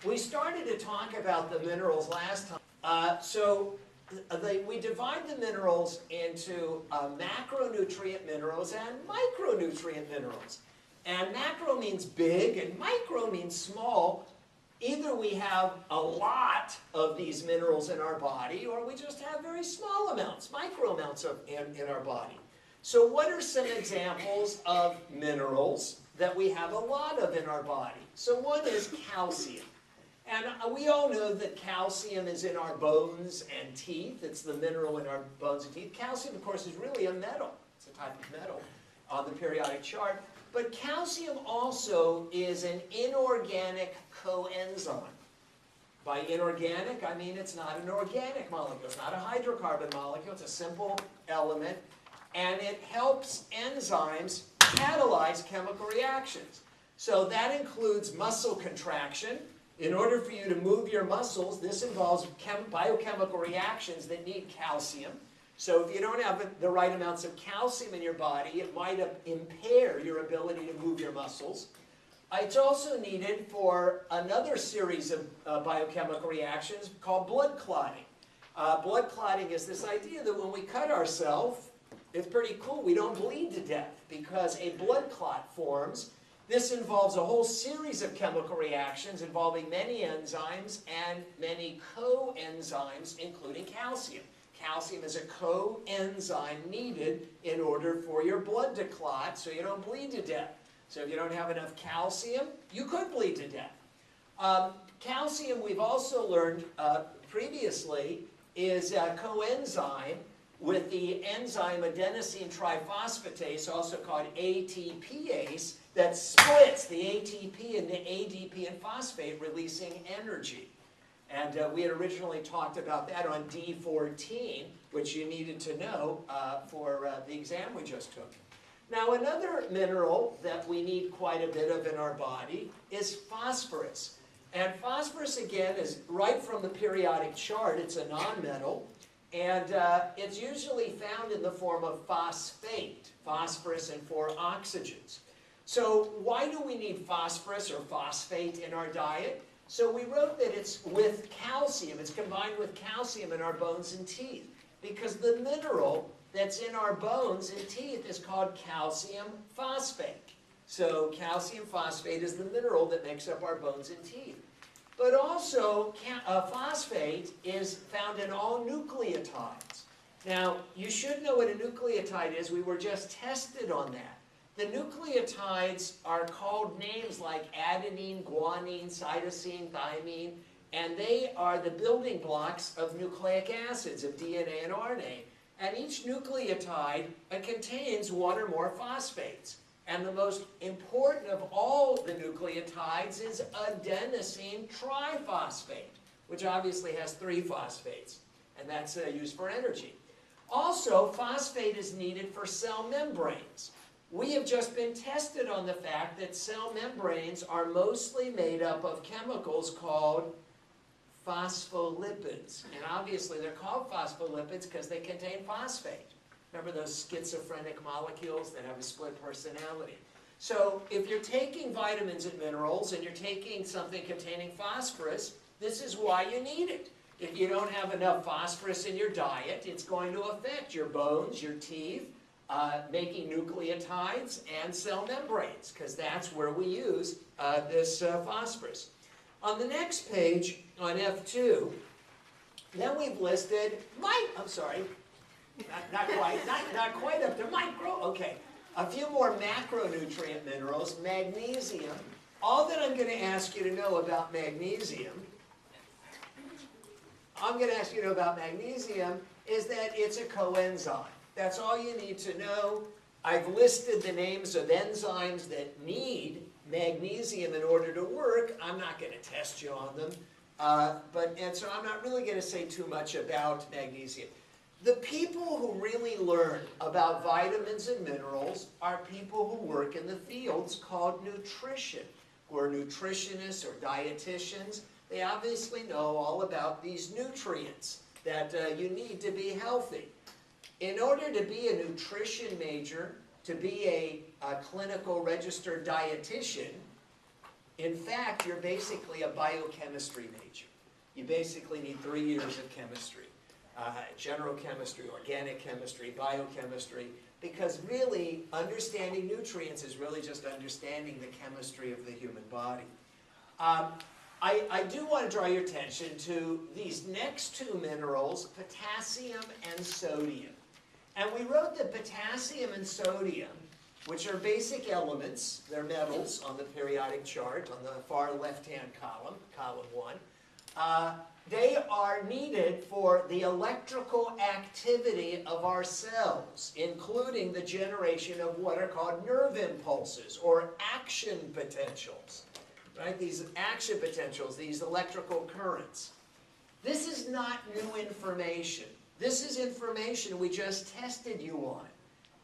We started to talk about the minerals last time. We divide the minerals into macronutrient minerals and micronutrient minerals. And macro means big and micro means small. Either we have a lot of these minerals in our body or we just have very small amounts, micro amounts in our body. So what are some examples of minerals that we have a lot of in our body? So one is calcium. And we all know that calcium is in our bones and teeth. It's the mineral in our bones and teeth. Calcium, of course, is really a metal. It's a type of metal on the periodic chart. But calcium also is an inorganic coenzyme. By inorganic, I mean it's not an organic molecule. It's not a hydrocarbon molecule. It's a simple element. And it helps enzymes catalyze chemical reactions. So that includes muscle contraction. In order for you to move your muscles, this involves biochemical reactions that need calcium. So if you don't have the right amounts of calcium in your body, it might impair your ability to move your muscles. It's also needed for another series of biochemical reactions called blood clotting. Blood clotting is this idea that when we cut ourselves, it's pretty cool, we don't bleed to death because a blood clot forms. This involves a whole series of chemical reactions involving many enzymes and many coenzymes, including calcium. Calcium is a coenzyme needed in order for your blood to clot so you don't bleed to death. So if you don't have enough calcium, you could bleed to death. Calcium, we've also learned previously, is a coenzyme with the enzyme adenosine triphosphatase, also called ATPase, that splits the ATP into ADP and phosphate, releasing energy. And we had originally talked about that on D14, which you needed to know for the exam we just took. Now, another mineral that we need quite a bit of in our body is phosphorus. And phosphorus, again, is right from the periodic chart. It's a nonmetal. And it's usually found in the form of phosphate, phosphorus and 4 oxygens. So why do we need phosphorus or phosphate in our diet? So we wrote that it's with calcium, it's combined with calcium in our bones and teeth, because the mineral that's in our bones and teeth is called calcium phosphate. So calcium phosphate is the mineral that makes up our bones and teeth. But also, phosphate is found in all nucleotides. Now, you should know what a nucleotide is. We were just tested on that. The nucleotides are called names like adenine, guanine, cytosine, thymine, and they are the building blocks of nucleic acids, of DNA and RNA. And each nucleotide contains 1 or more phosphates. And the most important of all the nucleotides is adenosine triphosphate, which obviously has 3 phosphates, and that's used for energy. Also, phosphate is needed for cell membranes. We have just been tested on the fact that cell membranes are mostly made up of chemicals called phospholipids. And obviously they're called phospholipids because they contain phosphate. Remember those schizophrenic molecules that have a split personality? So if you're taking vitamins and minerals and you're taking something containing phosphorus, this is why you need it. If you don't have enough phosphorus in your diet, it's going to affect your bones, your teeth, making nucleotides and cell membranes, because that's where we use this phosphorus. On the next page, on F2, then we've listed, not quite up to micro, okay. A few more macronutrient minerals, magnesium. All that I'm going to ask you to know about magnesium, is that it's a coenzyme. That's all you need to know. I've listed the names of enzymes that need magnesium in order to work. I'm not going to test you on them. So I'm not really going to say too much about magnesium. The people who really learn about vitamins and minerals are people who work in the fields called nutrition, who are nutritionists or dietitians. They obviously know all about these nutrients that you need to be healthy. In order to be a nutrition major, to be a clinical registered dietitian, In fact, you're basically a biochemistry major. You basically need 3 years of chemistry. General chemistry, organic chemistry, biochemistry, because really understanding nutrients is really just understanding the chemistry of the human body. I do want to draw your attention to these next two minerals, potassium and sodium. And we wrote that potassium and sodium, which are basic elements, they're metals on the periodic chart on the far left-hand column, column 1, they are needed for the electrical activity of our cells, including the generation of what are called nerve impulses or action potentials. Right? These action potentials, these electrical currents. This is not new information. This is information we just tested you on.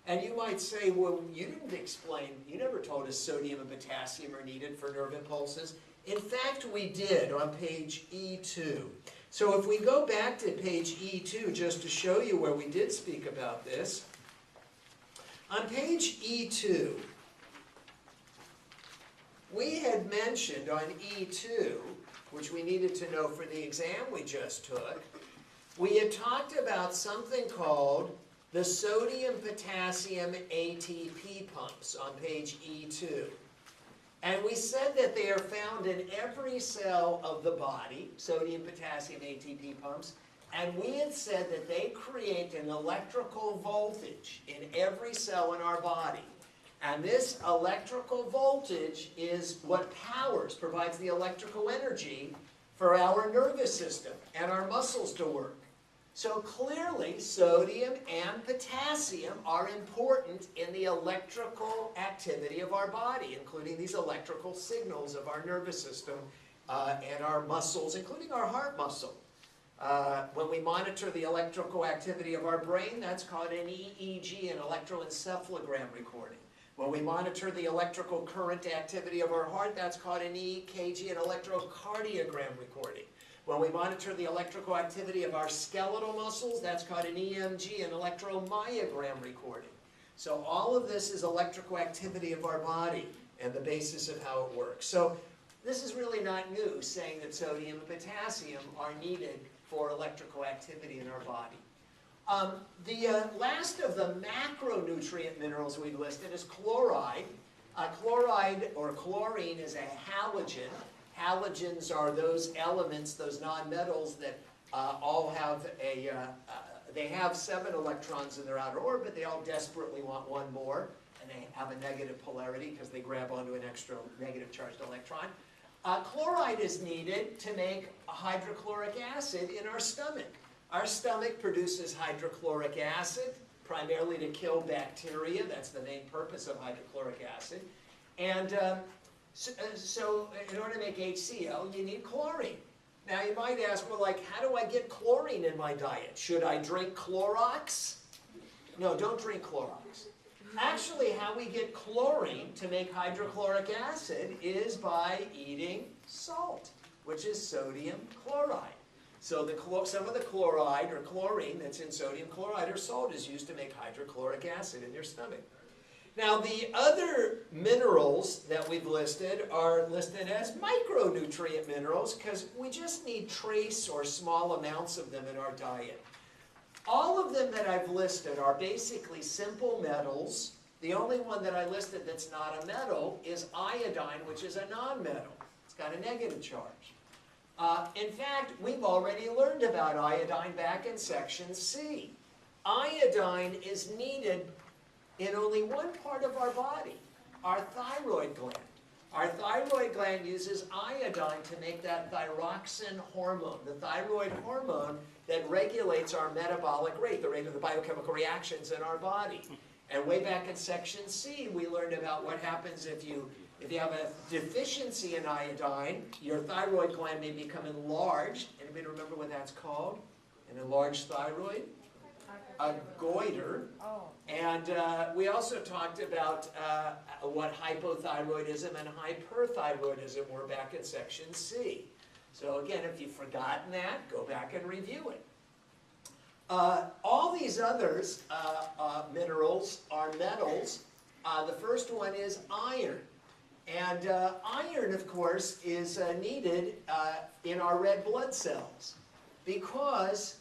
And you might say, well, you didn't explain, you never told us sodium and potassium are needed for nerve impulses. In fact, we did on page E2. So if we go back to page E2, just to show you where we did speak about this, on page E2, we had mentioned on E2, which we needed to know for the exam we just took, we had talked about something called the sodium-potassium ATP pumps on page E2. And we said that they are found in every cell of the body, sodium-potassium ATP pumps, and we had said that they create an electrical voltage in every cell in our body. And this electrical voltage is what provides the electrical energy for our nervous system and our muscles to work. So clearly, sodium and potassium are important in the electrical activity of our body, including these electrical signals of our nervous system and our muscles, including our heart muscle. When we monitor the electrical activity of our brain, that's called an EEG, an electroencephalogram recording. When we monitor the electrical current activity of our heart, that's called an EKG, an electrocardiogram recording. When we monitor the electrical activity of our skeletal muscles, that's called an EMG, an electromyogram recording. So all of this is electrical activity of our body and the basis of how it works. So this is really not new, saying that sodium and potassium are needed for electrical activity in our body. The last of the macronutrient minerals we've listed is chloride. Chloride or chlorine is a halogen. Halogens are those elements, those nonmetals that all have they have 7 electrons in their outer orbit. They all desperately want one more, and they have a negative polarity because they grab onto an extra negative charged electron. Chloride is needed to make hydrochloric acid in our stomach. Our stomach produces hydrochloric acid, primarily to kill bacteria. That's the main purpose of hydrochloric acid. And so in order to make HCl, you need chlorine. Now you might ask, well, like, how do I get chlorine in my diet? Should I drink Clorox? No, don't drink Clorox. Actually, how we get chlorine to make hydrochloric acid is by eating salt, which is sodium chloride. So some of the chloride or chlorine that's in sodium chloride or salt is used to make hydrochloric acid in your stomach. Now, the other minerals that we've listed are listed as micronutrient minerals because we just need trace or small amounts of them in our diet. All of them that I've listed are basically simple metals. The only one that I listed that's not a metal is iodine, which is a nonmetal. It's got a negative charge. In fact, we've already learned about iodine back in section C. Iodine is needed in only one part of our body, our thyroid gland. Our thyroid gland uses iodine to make that thyroxine hormone, the thyroid hormone that regulates our metabolic rate, the rate of the biochemical reactions in our body. And way back in section C, we learned about what happens if you have a deficiency in iodine. Your thyroid gland may become enlarged. Anybody remember what that's called? An enlarged thyroid? A goiter. And we also talked about what hypothyroidism and hyperthyroidism were back in section C. So again, if you've forgotten that, go back and review it. All these others minerals are metals. The first one is iron. And iron, of course, is needed in our red blood cells because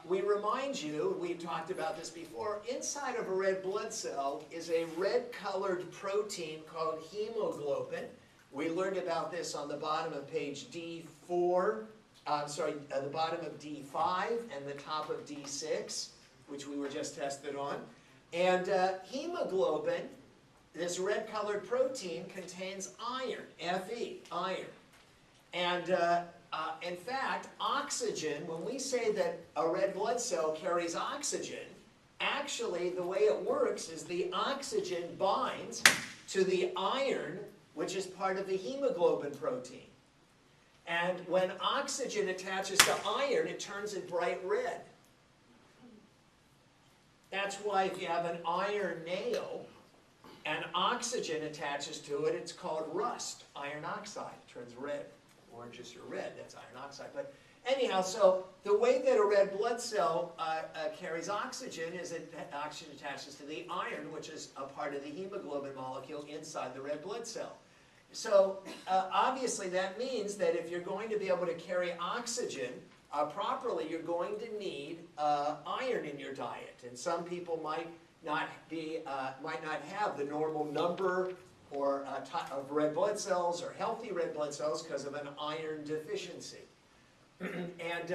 we remind you, we talked about this before, inside of a red blood cell is a red-colored protein called hemoglobin. We learned about this on the bottom of page D4, the bottom of D5 and the top of D6, which we were just tested on. And hemoglobin, this red-colored protein, contains iron, Fe, iron. And in fact, oxygen, when we say that a red blood cell carries oxygen, actually the way it works is the oxygen binds to the iron, which is part of the hemoglobin protein. And when oxygen attaches to iron, it turns it bright red. That's why if you have an iron nail and oxygen attaches to it, it's called rust, iron oxide. It turns red, orangish or red, that's iron oxide. But anyhow, so the way that a red blood cell carries oxygen is that oxygen attaches to the iron, which is a part of the hemoglobin molecule inside the red blood cell. So obviously that means that if you're going to be able to carry oxygen properly, you're going to need iron in your diet. And some people might not have the normal number or of red blood cells or healthy red blood cells because of an iron deficiency. And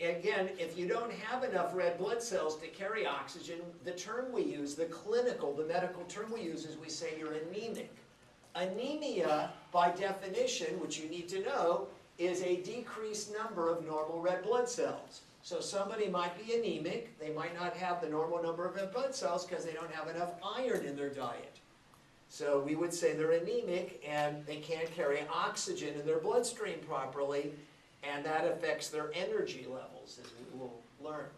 again, if you don't have enough red blood cells to carry oxygen, the term we use, the medical term we use is we say you're anemic. Anemia, by definition, which you need to know, is a decreased number of normal red blood cells. So somebody might be anemic, they might not have the normal number of red blood cells because they don't have enough iron in their diet. So we would say they're anemic and they can't carry oxygen in their bloodstream properly, and that affects their energy levels, as we will learn.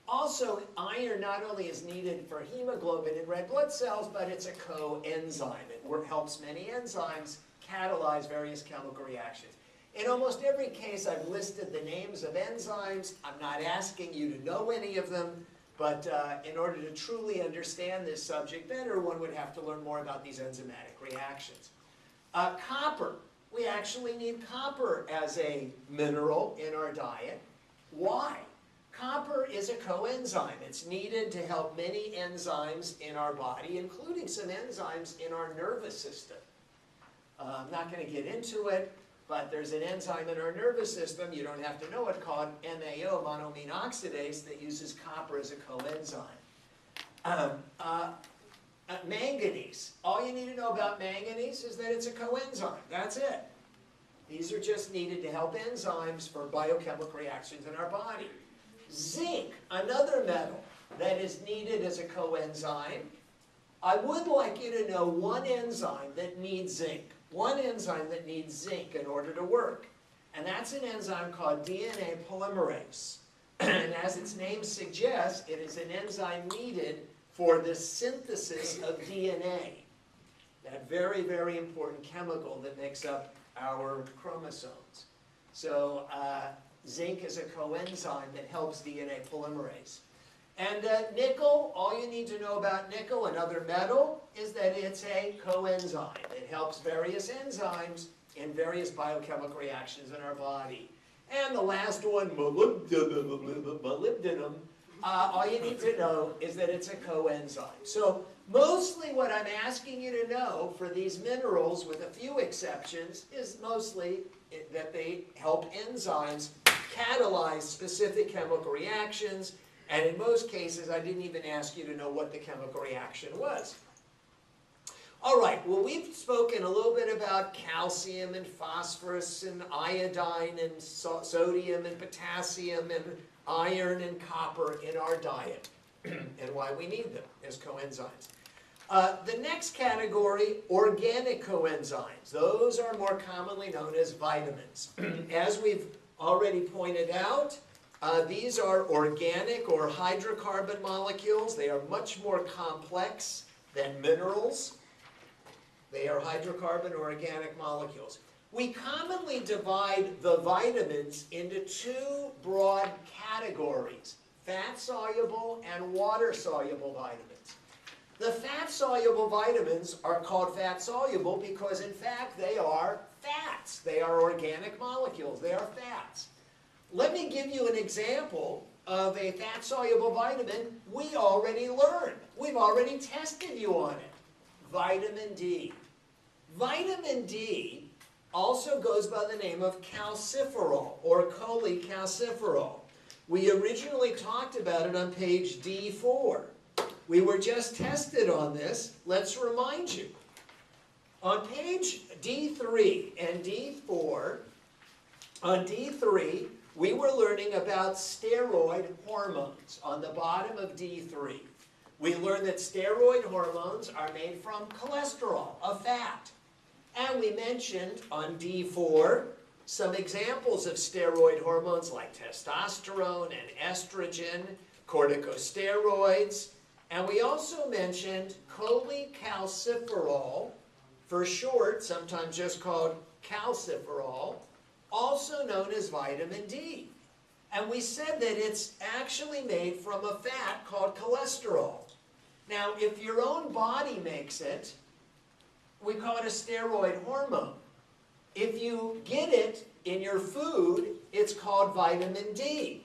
Also, iron not only is needed for hemoglobin in red blood cells, but it's a coenzyme. It helps many enzymes catalyze various chemical reactions. In almost every case, I've listed the names of enzymes. I'm not asking you to know any of them, but in order to truly understand this subject better, one would have to learn more about these enzymatic reactions. Copper. We actually need copper as a mineral in our diet. Why? Copper is a coenzyme. It's needed to help many enzymes in our body, including some enzymes in our nervous system. I'm not going to get into it, but there's an enzyme in our nervous system, you don't have to know it, called MAO, monoamine oxidase, that uses copper as a coenzyme. Manganese. All you need to know about manganese is that it's a coenzyme. That's it. These are just needed to help enzymes for biochemical reactions in our body. Zinc, another metal that is needed as a coenzyme. I would like you to know one enzyme that needs zinc. One enzyme that needs zinc in order to work. And that's an enzyme called DNA polymerase. And as its name suggests, it is an enzyme needed for the synthesis of DNA. That very, very important chemical that makes up our chromosomes. So zinc is a coenzyme that helps DNA polymerase. And nickel, all you need to know about nickel, another metal, is that it's a coenzyme. It helps various enzymes in various biochemical reactions in our body. And the last one, molybdenum, all you need to know is that it's a coenzyme. So mostly what I'm asking you to know for these minerals, with a few exceptions, is mostly that they help enzymes catalyze specific chemical reactions. And in most cases, I didn't even ask you to know what the chemical reaction was. All right, well, we've spoken a little bit about calcium and phosphorus and iodine and sodium and potassium and iron and copper in our diet and why we need them as coenzymes. The next category, organic coenzymes. Those are more commonly known as vitamins. As we've already pointed out, these are organic or hydrocarbon molecules. They are much more complex than minerals. They are hydrocarbon or organic molecules. We commonly divide the vitamins into two broad categories, fat-soluble and water-soluble vitamins. The fat-soluble vitamins are called fat-soluble because, in fact, they are fats. They are organic molecules. They are fats. Let me give you an example of a fat-soluble vitamin we already learned. We've already tested you on it. Vitamin D. Vitamin D also goes by the name of calciferol or cholecalciferol. We originally talked about it on page D4. We were just tested on this. Let's remind you. On page D3 and D4, on D3, we were learning about steroid hormones on the bottom of D3. We learned that steroid hormones are made from cholesterol, a fat. And we mentioned on D4 some examples of steroid hormones like testosterone and estrogen, corticosteroids. And we also mentioned cholecalciferol, for short, sometimes just called calciferol, also known as vitamin D. And we said that it's actually made from a fat called cholesterol. Now, if your own body makes it, we call it a steroid hormone. If you get it in your food, it's called vitamin D.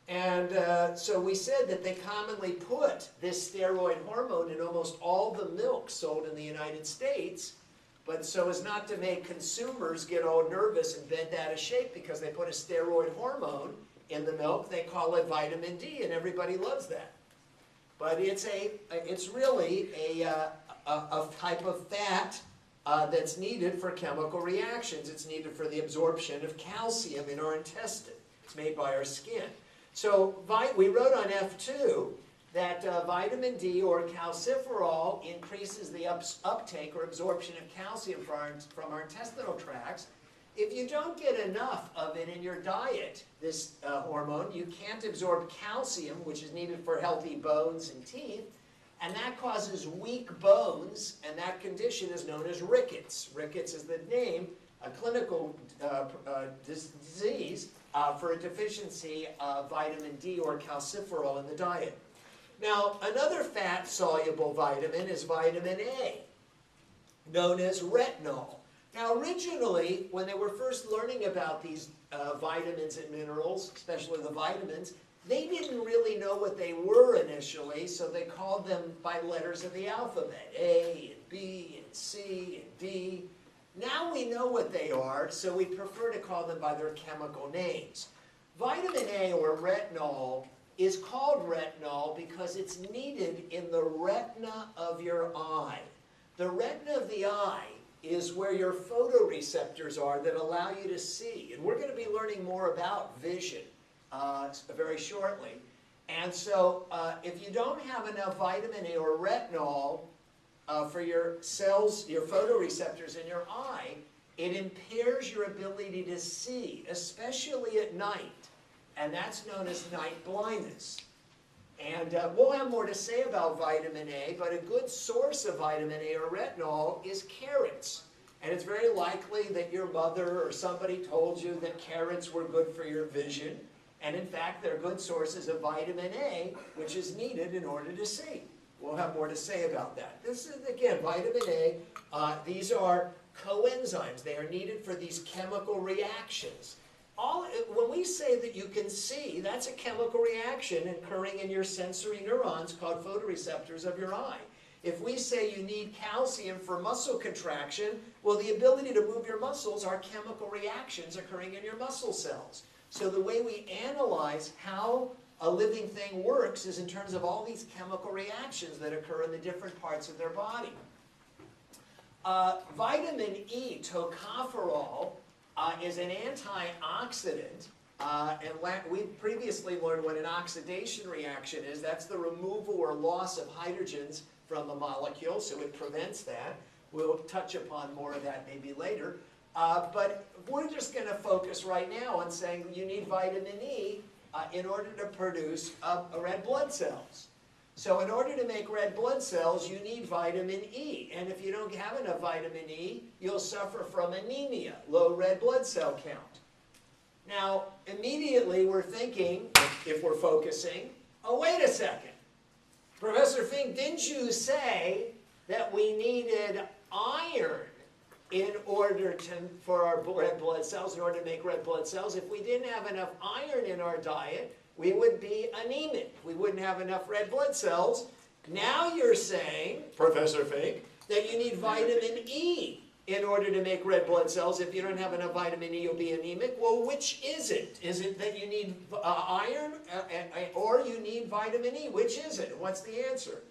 And so we said that they commonly put this steroid hormone in almost all the milk sold in the United States, but so as not to make consumers get all nervous and bent out of shape because they put a steroid hormone in the milk, they call it vitamin D, and everybody loves that. But it's really a type of fat that's needed for chemical reactions. It's needed for the absorption of calcium in our intestine. It's made by our skin. So we wrote on F2 that vitamin D or calciferol increases the uptake or absorption of calcium from our intestinal tracts. If you don't get enough of it in your diet, this hormone, you can't absorb calcium, which is needed for healthy bones and teeth, and that causes weak bones, and that condition is known as rickets. Rickets is the name, a clinical disease for a deficiency of vitamin D or calciferol in the diet. Now, another fat-soluble vitamin is vitamin A, known as retinol. Now, originally, when they were first learning about these vitamins and minerals, especially the vitamins, they didn't really know what they were initially, so they called them by letters of the alphabet, A and B and C and D. Now we know what they are, so we prefer to call them by their chemical names. Vitamin A, or retinol, is called retinol because it's needed in the retina of your eye. The retina of the eye is where your photoreceptors are that allow you to see. And we're going to be learning more about vision very shortly. And so if you don't have enough vitamin A or retinol for your cells, your photoreceptors in your eye, it impairs your ability to see, especially at night. And that's known as night blindness. And we'll have more to say about vitamin A, but a good source of vitamin A or retinol is carrots. And it's very likely that your mother or somebody told you that carrots were good for your vision. And in fact, they're good sources of vitamin A, which is needed in order to see. We'll have more to say about that. This is, again, vitamin A. These are coenzymes. They are needed for these chemical reactions. When we say that you can see, that's a chemical reaction occurring in your sensory neurons called photoreceptors of your eye. If we say you need calcium for muscle contraction, well, the ability to move your muscles are chemical reactions occurring in your muscle cells. So the way we analyze how a living thing works is in terms of all these chemical reactions that occur in the different parts of their body. Vitamin E, tocopherol, is an antioxidant, and we previously learned what an oxidation reaction is. That's the removal or loss of hydrogens from a molecule, so it prevents that. We'll touch upon more of that maybe later. But we're just going to focus right now on saying you need vitamin E in order to produce red blood cells. So in order to make red blood cells, you need vitamin E. And if you don't have enough vitamin E, you'll suffer from anemia, low red blood cell count. Now, immediately we're thinking, if we're focusing, oh, wait a second. Professor Fink, didn't you say that we needed iron in order for our red blood cells, in order to make red blood cells? If we didn't have enough iron in our diet, we would be anemic. We wouldn't have enough red blood cells. Now you're saying, Professor Fink, that you need vitamin E in order to make red blood cells. If you don't have enough vitamin E, you'll be anemic. Well, which is it? Is it that you need iron or you need vitamin E? Which is it? What's the answer?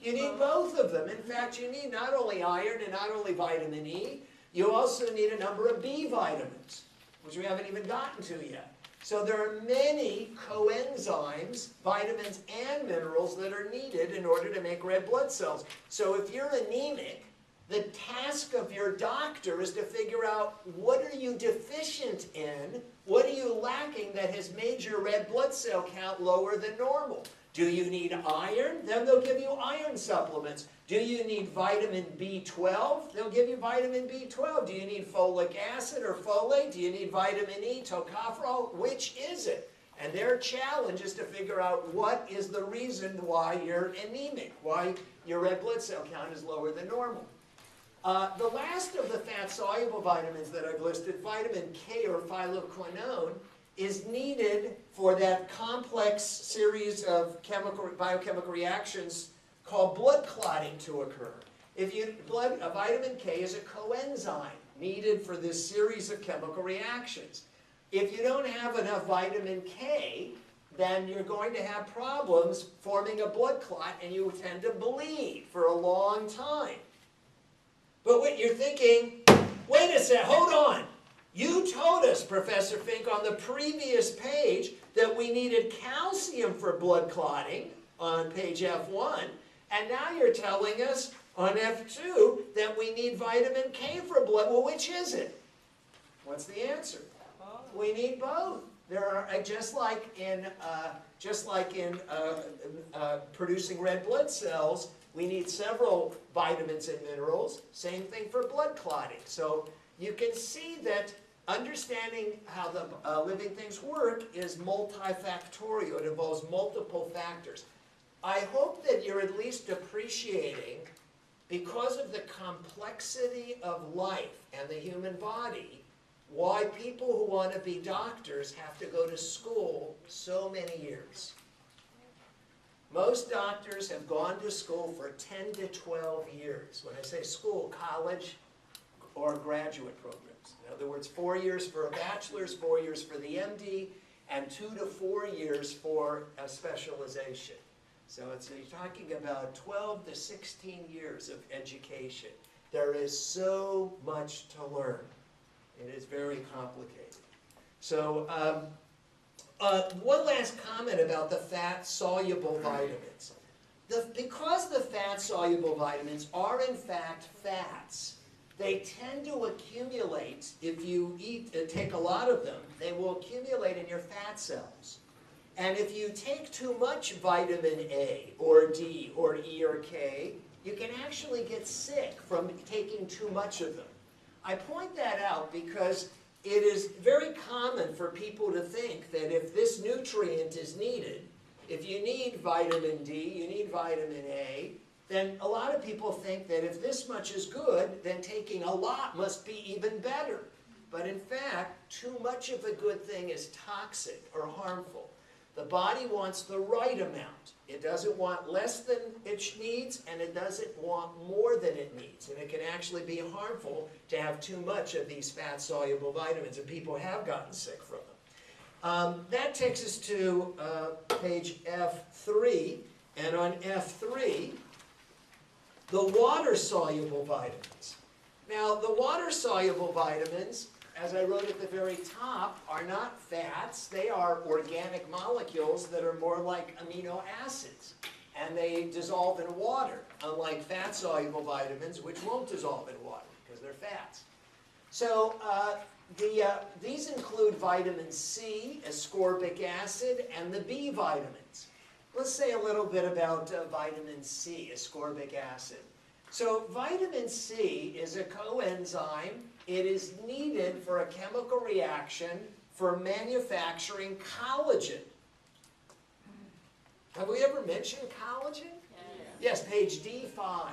You need both of them. In fact, you need not only iron and not only vitamin E, you also need a number of B vitamins, which we haven't even gotten to yet. So there are many coenzymes, vitamins and minerals that are needed in order to make red blood cells. So if you're anemic, the task of your doctor is to figure out what are you deficient in, what are you lacking that has made your red blood cell count lower than normal. Do you need iron? Then they'll give you iron supplements. Do you need vitamin B12? They'll give you vitamin B12. Do you need folic acid or folate? Do you need vitamin E, tocopherol? Which is it? And their challenge is to figure out what is the reason why you're anemic, why your red blood cell count is lower than normal. The last of the fat-soluble vitamins that I've listed, vitamin K or phytoquinone, is needed for that complex series of biochemical reactions called blood clotting to occur. Vitamin K is a coenzyme needed for this series of chemical reactions. If you don't have enough vitamin K, then you're going to have problems forming a blood clot and you tend to bleed for a long time. But what you're thinking, wait a sec, hold on. You told us, Professor Fink, on the previous page that we needed calcium for blood clotting on page F1, and now you're telling us on F2 that we need vitamin K for blood. Well, which is it? What's the answer? We need both. There are just like in producing red blood cells, we need several vitamins and minerals. Same thing for blood clotting. So you can see that understanding how the living things work is multifactorial. It involves multiple factors. I hope that you're at least appreciating, because of the complexity of life and the human body, why people who want to be doctors have to go to school so many years. Most doctors have gone to school for 10 to 12 years. When I say school, college or graduate programs. In other words, 4 years for a bachelor's, 4 years for the MD, and 2 to 4 years for a specialization. So you're talking about 12 to 16 years of education. There is so much to learn. It is very complicated. So one last comment about the fat-soluble vitamins. Because the fat-soluble vitamins are in fact fats, they tend to accumulate, if you take a lot of them, they will accumulate in your fat cells. And if you take too much vitamin A or D or E or K, you can actually get sick from taking too much of them. I point that out because it is very common for people to think that if this nutrient is needed, if you need vitamin D, you need vitamin A, then a lot of people think that if this much is good, then taking a lot must be even better. But in fact, too much of a good thing is toxic or harmful. The body wants the right amount. It doesn't want less than it needs, and it doesn't want more than it needs. And it can actually be harmful to have too much of these fat-soluble vitamins, and people have gotten sick from them. That takes us to page F3, and on F3, the water-soluble vitamins. Now, the water-soluble vitamins, as I wrote at the very top, are not fats. They are organic molecules that are more like amino acids. And they dissolve in water, unlike fat-soluble vitamins, which won't dissolve in water because they're fats. So these include vitamin C, ascorbic acid, and the B vitamins. Let's say a little bit about vitamin C, ascorbic acid. So vitamin C is a coenzyme. It is needed for a chemical reaction for manufacturing collagen. Have we ever mentioned collagen? Yes, page D5.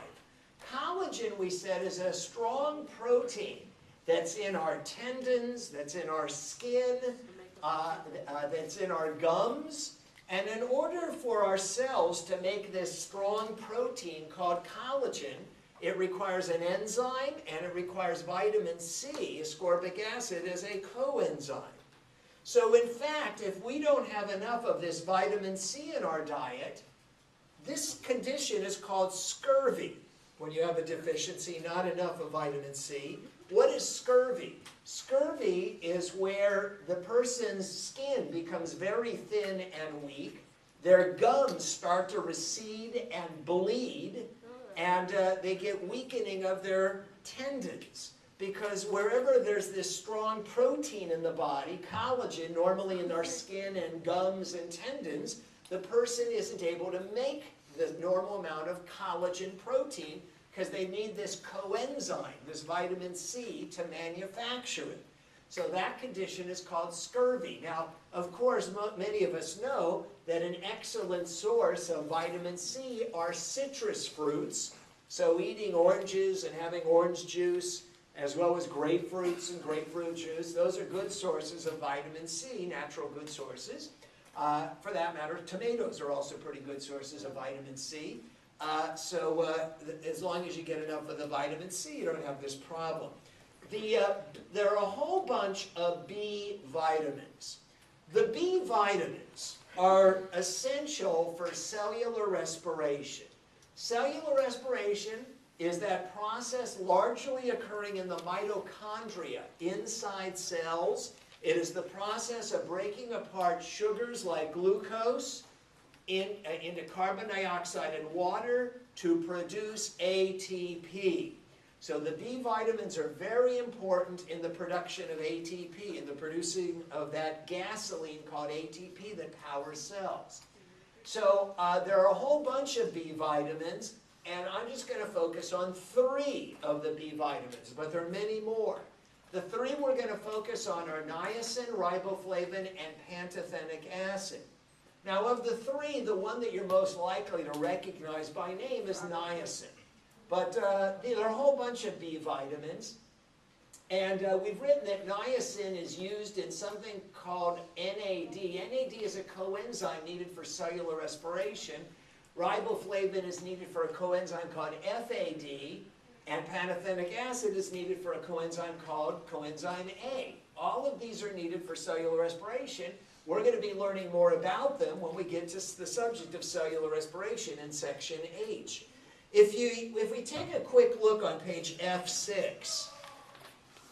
Collagen, we said, is a strong protein that's in our tendons, that's in our skin, that's in our gums. And in order for our cells to make this strong protein called collagen, it requires an enzyme and it requires vitamin C, ascorbic acid, as a coenzyme. So in fact, if we don't have enough of this vitamin C in our diet, this condition is called scurvy. When you have a deficiency, not enough of vitamin C. What is scurvy? Scurvy is where the person's skin becomes very thin and weak. Their gums start to recede and bleed, and they get weakening of their tendons. Because wherever there's this strong protein in the body, collagen, normally in our skin and gums and tendons, the person isn't able to make the normal amount of collagen protein because they need this coenzyme, this vitamin C, to manufacture it. So that condition is called scurvy. Now, of course, many of us know that an excellent source of vitamin C are citrus fruits. So eating oranges and having orange juice, as well as grapefruits and grapefruit juice, those are good sources of vitamin C, natural good sources. For that matter, tomatoes are also pretty good sources of vitamin C. As long as you get enough of the vitamin C, you don't have this problem. There are a whole bunch of B vitamins. The B vitamins are essential for cellular respiration. Cellular respiration is that process largely occurring in the mitochondria, inside cells. It is the process of breaking apart sugars like glucose into carbon dioxide and water to produce ATP. So the B vitamins are very important in the production of ATP, in the producing of that gasoline called ATP that powers cells. So there are a whole bunch of B vitamins, and I'm just going to focus on 3 of the B vitamins, but there are many more. The 3 we're going to focus on are niacin, riboflavin, and pantothenic acid. Now of the 3, the one that you're most likely to recognize by name is niacin. But there are a whole bunch of B vitamins. And we've written that niacin is used in something called NAD. NAD is a coenzyme needed for cellular respiration. Riboflavin is needed for a coenzyme called FAD. And pantothenic acid is needed for a coenzyme called coenzyme A. All of these are needed for cellular respiration. We're going to be learning more about them when we get to the subject of cellular respiration in section H. If we take a quick look on page F6,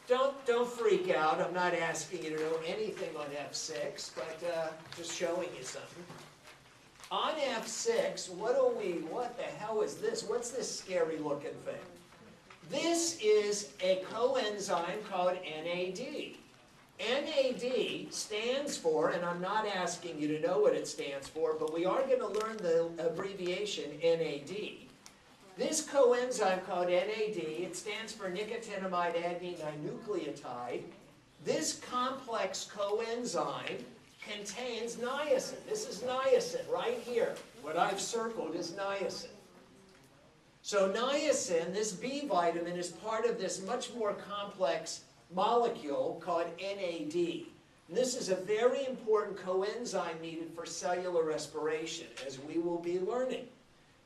don't freak out. I'm not asking you to know anything on F6, but just showing you something. On F6, what the hell is this? What's this scary looking thing? This is a coenzyme called NAD. NAD stands for, and I'm not asking you to know what it stands for, but we are going to learn the abbreviation NAD. This coenzyme called NAD, it stands for nicotinamide adenine dinucleotide. This complex coenzyme contains niacin. This is niacin right here. What I've circled is niacin. So niacin, this B vitamin, is part of this much more complex molecule called NAD. And this is a very important coenzyme needed for cellular respiration, as we will be learning.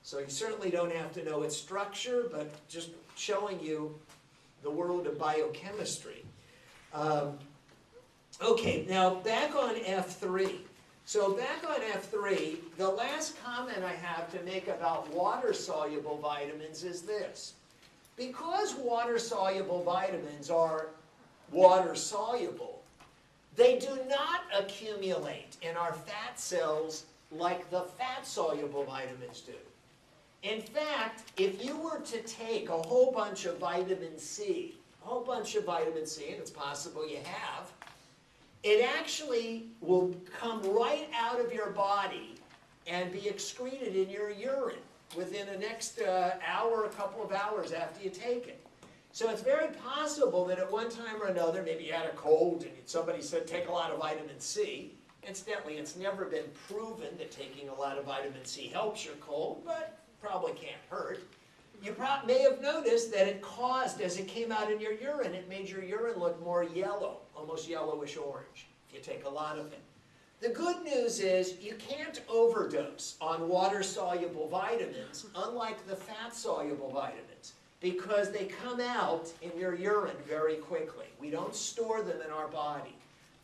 So you certainly don't have to know its structure, but just showing you the world of biochemistry. Okay, now back on F3. So back on F3, the last comment I have to make about water-soluble vitamins is this. Because water-soluble vitamins are water-soluble, they do not accumulate in our fat cells like the fat-soluble vitamins do. In fact, if you were to take a whole bunch of vitamin C, and it's possible you have, it actually will come right out of your body and be excreted in your urine within the next hour, a couple of hours after you take it. So it's very possible that at one time or another, maybe you had a cold and somebody said take a lot of vitamin C. Incidentally, it's never been proven that taking a lot of vitamin C helps your cold, but probably can't hurt. You may have noticed that it caused, as it came out in your urine, it made your urine look more yellow, almost yellowish orange, if you take a lot of it. The good news is you can't overdose on water-soluble vitamins, unlike the fat-soluble vitamins, because they come out in your urine very quickly. We don't store them in our body.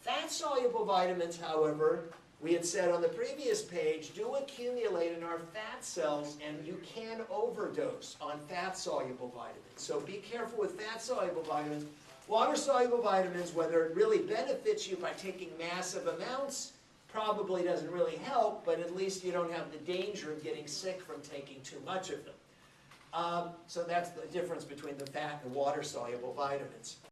Fat-soluble vitamins, however, we had said on the previous page, do accumulate in our fat cells, and you can overdose on fat-soluble vitamins. So be careful with fat-soluble vitamins. Water-soluble vitamins, whether it really benefits you by taking massive amounts, probably doesn't really help, but at least you don't have the danger of getting sick from taking too much of them. So that's the difference between the fat and water-soluble vitamins.